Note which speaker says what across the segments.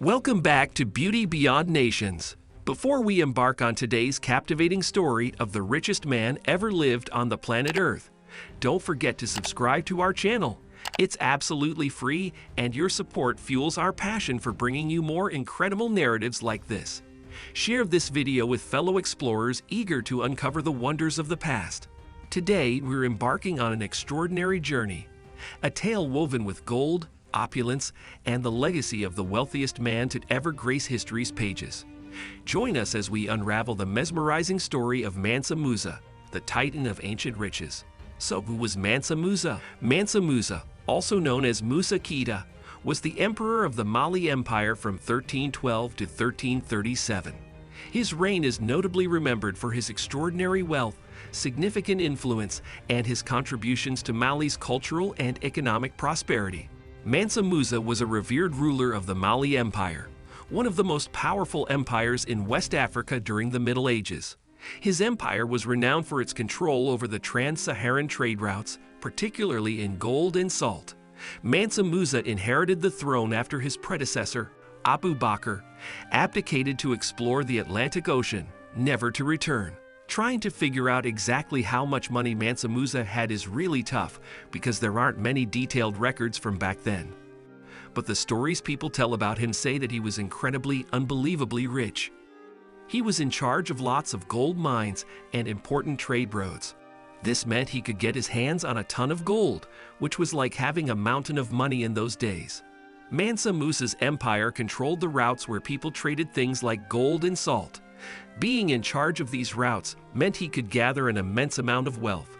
Speaker 1: Welcome back to Beauty Beyond Nations. Before we embark on today's captivating story of the richest man ever lived on the planet Earth, don't forget to subscribe to our channel. It's absolutely free, and your support fuels our passion for bringing you more incredible narratives like this. Share this video with fellow explorers eager to uncover the wonders of the past. Today, we're embarking on an extraordinary journey, a tale woven with gold, opulence, and the legacy of the wealthiest man to ever grace history's pages. Join us as we unravel the mesmerizing story of Mansa Musa, the titan of ancient riches. So who was Mansa Musa? Mansa Musa, also known as Musa Keita, was the emperor of the Mali Empire from 1312 to 1337. His reign is notably remembered for his extraordinary wealth, significant influence, and his contributions to Mali's cultural and economic prosperity. Mansa Musa was a revered ruler of the Mali Empire, one of the most powerful empires in West Africa during the Middle Ages. His empire was renowned for its control over the trans-Saharan trade routes, particularly in gold and salt. Mansa Musa inherited the throne after his predecessor, Abu Bakr, abdicated to explore the Atlantic Ocean, never to return. Trying to figure out exactly how much money Mansa Musa had is really tough because there aren't many detailed records from back then. But the stories people tell about him say that he was incredibly, unbelievably rich. He was in charge of lots of gold mines and important trade roads. This meant he could get his hands on a ton of gold, which was like having a mountain of money in those days. Mansa Musa's empire controlled the routes where people traded things like gold and salt. Being in charge of these routes meant he could gather an immense amount of wealth.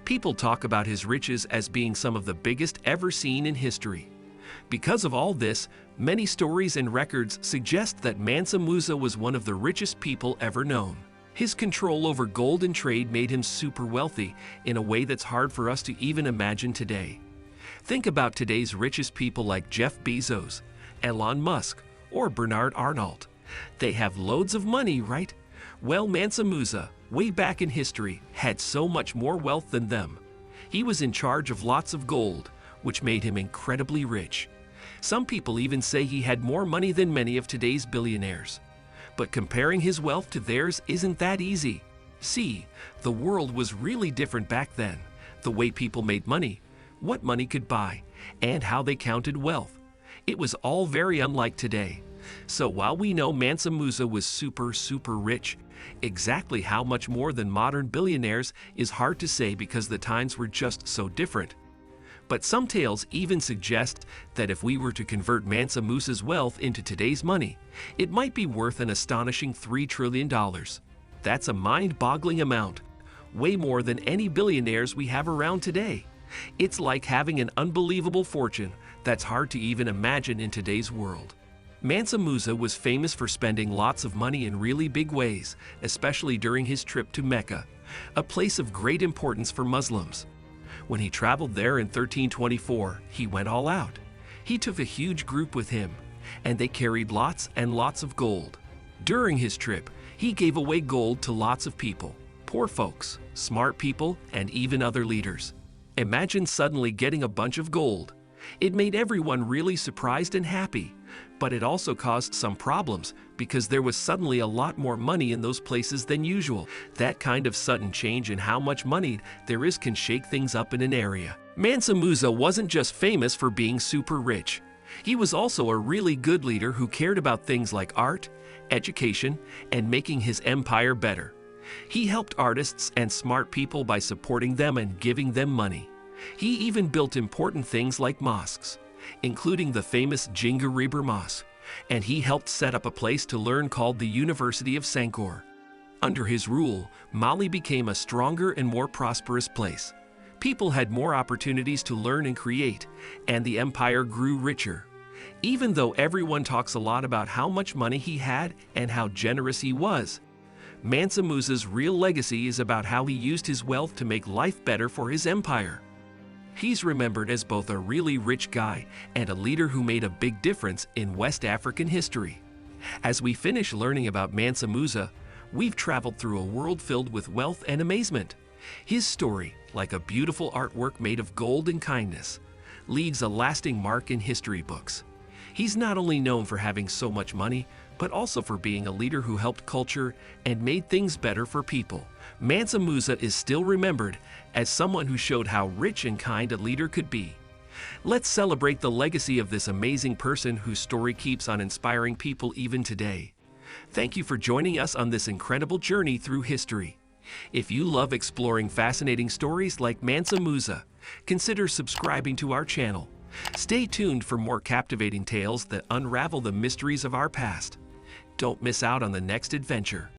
Speaker 1: People talk about his riches as being some of the biggest ever seen in history. Because of all this, many stories and records suggest that Mansa Musa was one of the richest people ever known. His control over gold and trade made him super wealthy in a way that's hard for us to even imagine today. Think about today's richest people like Jeff Bezos, Elon Musk, or Bernard Arnault. They have loads of money, right? Well, Mansa Musa, way back in history, had so much more wealth than them. He was in charge of lots of gold, which made him incredibly rich. Some people even say he had more money than many of today's billionaires. But comparing his wealth to theirs isn't that easy. See, the world was really different back then. The way people made money, what money could buy, and how they counted wealth. It was all very unlike today. So while we know Mansa Musa was super rich, exactly how much more than modern billionaires is hard to say because the times were just so different. But some tales even suggest that if we were to convert Mansa Musa's wealth into today's money, it might be worth an astonishing $3 trillion. That's a mind-boggling amount, way more than any billionaires we have around today. It's like having an unbelievable fortune that's hard to even imagine in today's world. Mansa Musa was famous for spending lots of money in really big ways, especially during his trip to Mecca, a place of great importance for Muslims. When he traveled there in 1324, he went all out. He took a huge group with him, and they carried lots and lots of gold. During his trip, he gave away gold to lots of people, poor folks, smart people, and even other leaders. Imagine suddenly getting a bunch of gold. It made everyone really surprised and happy, but it also caused some problems because there was suddenly a lot more money in those places than usual. That kind of sudden change in how much money there is can shake things up in an area. Mansa Musa wasn't just famous for being super rich. He was also a really good leader who cared about things like art, education, and making his empire better. He helped artists and smart people by supporting them and giving them money. He even built important things like mosques, including the famous Djinguereber Mosque, and he helped set up a place to learn called the University of Sankore. Under his rule, Mali became a stronger and more prosperous place. People had more opportunities to learn and create, and the empire grew richer. Even though everyone talks a lot about how much money he had and how generous he was, Mansa Musa's real legacy is about how he used his wealth to make life better for his empire. He's remembered as both a really rich guy and a leader who made a big difference in West African history. As we finish learning about Mansa Musa, we've traveled through a world filled with wealth and amazement. His story, like a beautiful artwork made of gold and kindness, leaves a lasting mark in history books. He's not only known for having so much money, but also for being a leader who helped culture and made things better for people. Mansa Musa is still remembered as someone who showed how rich and kind a leader could be. Let's celebrate the legacy of this amazing person whose story keeps on inspiring people even today. Thank you for joining us on this incredible journey through history. If you love exploring fascinating stories like Mansa Musa, consider subscribing to our channel. Stay tuned for more captivating tales that unravel the mysteries of our past. Don't miss out on the next adventure.